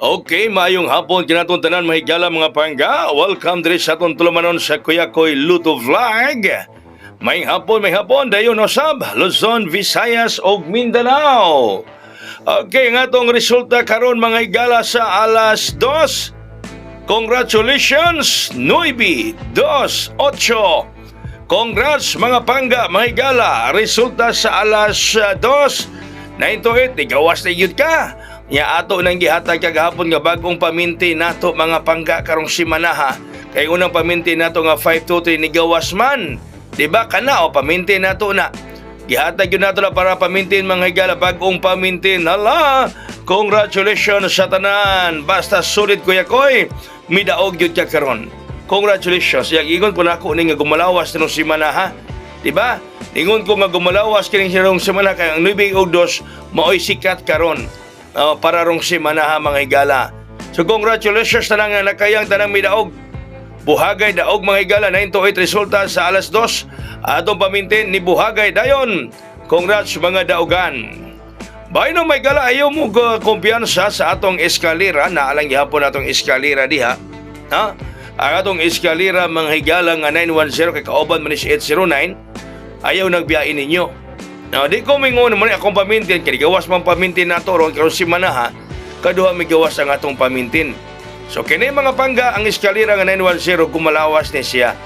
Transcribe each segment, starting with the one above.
Okay, maayong hapon kinatong tanan mahigala mga pangga. Welcome diri sa atong tulumanon sa Kuya Koy Luto Vlog. May hapon dayon usab Luzon, Visayas ug Mindanao. Okay, nga tong resulta karon mga higala sa alas 2. Congratulations 9-2-8. Congrats mga pangga mga higala. Resulta sa alas 2 9-8 igawas na yun ka. Nya ato nang gihatag kagahapon nga bagong paminti nato mga pangga karong simanaha. Kay unang paminti nato nga 5-2-3 ni gawas man. Diba kana o paminti nato na. Gihatag yun nato na para pamintin mga higala bagong pamintin. Hala, congratulations sa tanan. Basta sulit Kuya Koy, midaog yun ka karon. Congratulations. Yang ingon po na ako nga gumalawas nung simanaha. Diba? Ingon ko nga gumalawas kining sirong simanaha kay ang 9-2 maoy sikat karon. Para rong simana ha mga higala. So congratulations na nga nakayang tanang midaog. Buhagay daog mga higala 9-8 resulta sa alas 2. Atong pamintin ni Buhagay dayon. Congrats mga daogan. Bahay no mga higala ayaw mo kumpiyansa sa atong eskalera. Naalang gihapon atong eskalera diha. Ha? Ang atong eskalera mga higala nga 910 kay kauban man si 809. Ayaw nagbiyain ninyo. Now, di ko mingon mo akong pamintin, kaya gawas mang pamintin na to, karon si Manaha, kaduha may gawas ang atong pamintin. So, kini mga pangga, ang eskalera nga 910, kumalawas ni siya.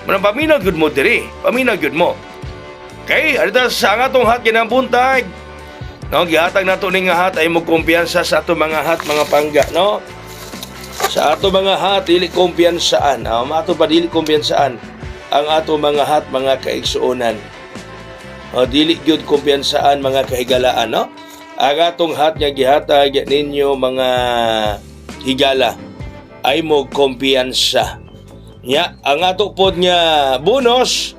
Manang paminaw gyud mo diri, paminaw gyud mo. Okay, adita sa atong hat ginambuntag. No, gihatag nato ning hat ay mo kumpiyansa sa ato mga hat mga pangga, no? Sa ato mga hat dili kumpiyansaan, ato pa dili kumpiyansaan ang ato mga hat mga kaigsuonan. Dili gyud kumpiyansaan mga kahigalaan, no? Ang atong hat nga gihatag ninyo mga higala ay mo kumpiyansa. Ya, ang ato pod nga bonus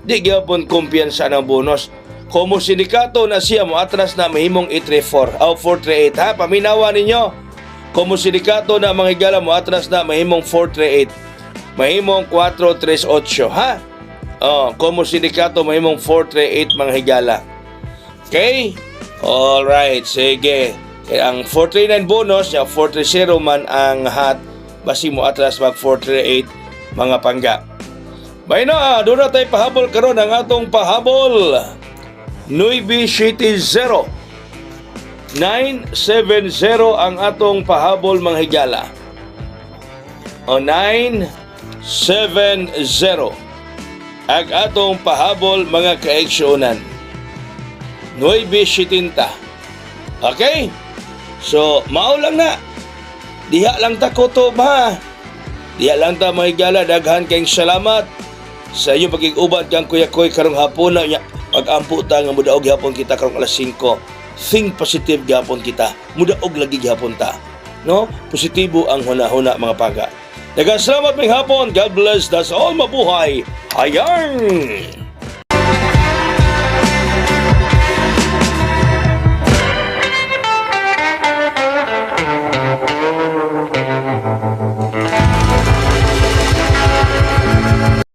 di gyapon kumpiyansa ng bonus. Komo sindikato na siya mo atras na mahimong 834 o 438 ha, paminawa ninyo. Komo sindikato na mga higala mo atras na mahimong 438. Mahimong 438 ha. Komo sindikato mahimong 438 mga higala. Okay? Alright, sige. Ang 439 bonus, yung 430 man ang hat. Basi mo atras mag 438 mga pangga. May na, doon na tayo pahabol karon ang atong pahabol. 970 970 ang atong pahabol mga higala. 970 ang atong pahabol mga kaigsuonan. 9.70. Okay? So, mao lang na. Diha lang ta kutob ha. Diha lang ta mga higala. Daghan kayong salamat sa inyong pag-iuban kang Kuya Koy karong hapon na pag-ampo ta nga mudaog hapon kita karong alas 5. Think positive gihapon kita. Mudaog lagi gihapon ta. No? Positibo ang huna-huna mga pangga. Daghang salamat mga hapon. God bless. That's all. Mabuhay. Ayan!